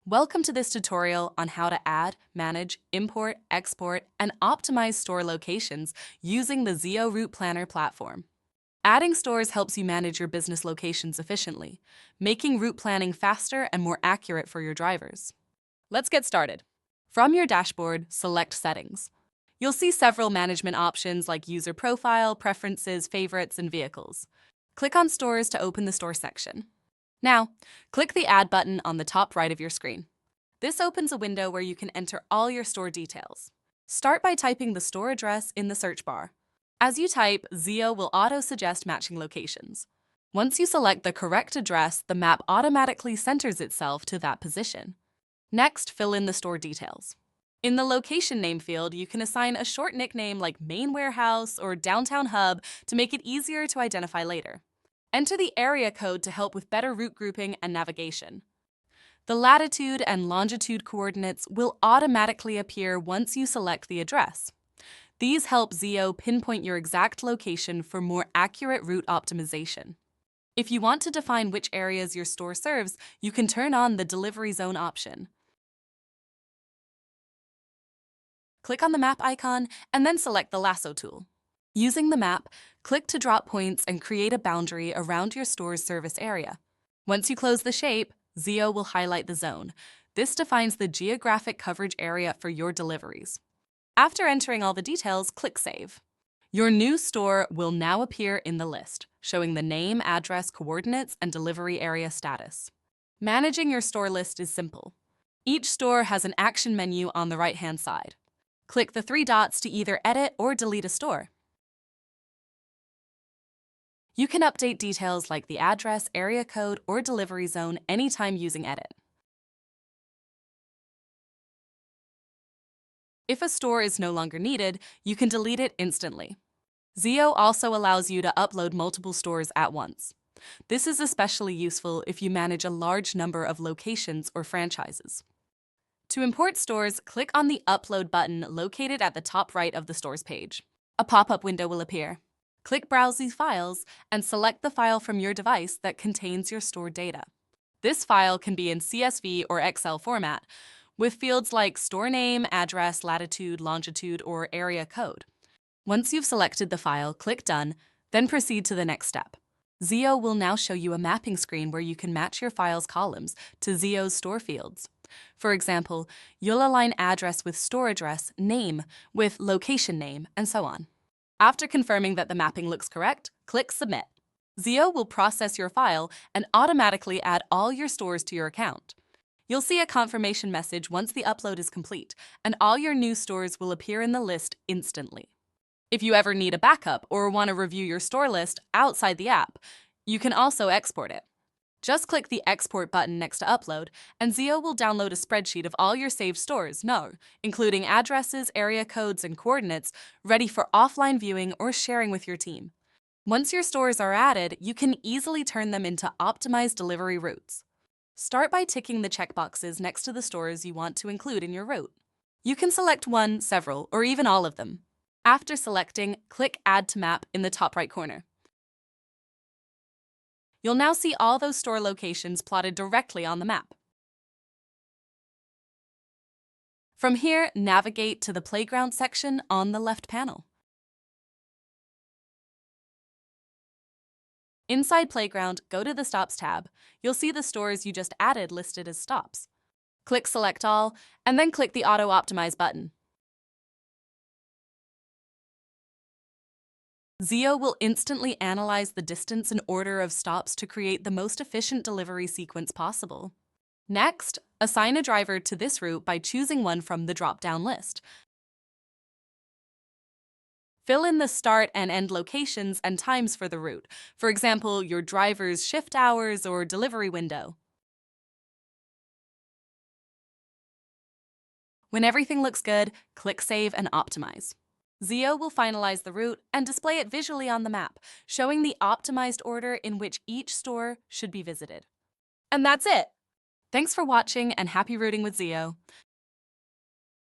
Welcome to this tutorial on how to add, manage, import, export, and optimize store locations using the Zeo Route Planner platform. Adding stores helps you manage your business locations efficiently, making route planning faster and more accurate for your drivers. Let's get started. From your dashboard, select Settings. You'll see several management options like User Profile, Preferences, Favorites, and Vehicles. Click on Stores to open the store section. Now, click the Add button on the top right of your screen. This opens a window where you can enter all your store details. Start by typing the store address in the search bar. As you type, Zeo will auto-suggest matching locations. Once you select the correct address, the map automatically centers itself to that position. Next, fill in the store details. In the location name field, you can assign a short nickname like Main Warehouse or Downtown Hub to make it easier to identify later. Enter the area code to help with better route grouping and navigation. The latitude and longitude coordinates will automatically appear once you select the address. These help Zeo pinpoint your exact location for more accurate route optimization. If you want to define which areas your store serves, you can turn on the delivery zone option. Click on the map icon and then select the lasso tool. Using the map, click to drop points and create a boundary around your store's service area. Once you close the shape, Zeo will highlight the zone. This defines the geographic coverage area for your deliveries. After entering all the details, click Save. Your new store will now appear in the list, showing the name, address, coordinates, and delivery area status. Managing your store list is simple. Each store has an action menu on the right-hand side. Click the three dots to either edit or delete a store. You can update details like the address, area code, or delivery zone anytime using Edit. If a store is no longer needed, you can delete it instantly. Zeo also allows you to upload multiple stores at once. This is especially useful if you manage a large number of locations or franchises. To import stores, click on the Upload button located at the top right of the store's page. A pop-up window will appear. Click Browse these files and select the file from your device that contains your store data. This file can be in CSV or Excel format, with fields like store name, address, latitude, longitude, or area code. Once you've selected the file, click Done, then proceed to the next step. Zeo will now show you a mapping screen where you can match your file's columns to Zeo's store fields. For example, you'll align address with store address, name with location name, and so on. After confirming that the mapping looks correct, click Submit. Zeo will process your file and automatically add all your stores to your account. You'll see a confirmation message once the upload is complete, and all your new stores will appear in the list instantly. If you ever need a backup or want to review your store list outside the app, you can also export it. Just click the Export button next to Upload, and Zeo will download a spreadsheet of all your saved stores, including addresses, area codes, and coordinates, ready for offline viewing or sharing with your team. Once your stores are added, you can easily turn them into optimized delivery routes. Start by ticking the checkboxes next to the stores you want to include in your route. You can select one, several, or even all of them. After selecting, click Add to Map in the top right corner. You'll now see all those store locations plotted directly on the map. From here, navigate to the Playground section on the left panel. Inside Playground, go to the Stops tab. You'll see the stores you just added listed as stops. Click Select All, and then click the Auto Optimize button. Zeo will instantly analyze the distance and order of stops to create the most efficient delivery sequence possible. Next, assign a driver to this route by choosing one from the drop-down list. Fill in the start and end locations and times for the route, for example, your driver's shift hours or delivery window. When everything looks good, click Save and Optimize. Zeo will finalize the route and display it visually on the map, showing the optimized order in which each store should be visited. And that's it! Thanks for watching and happy routing with Zeo.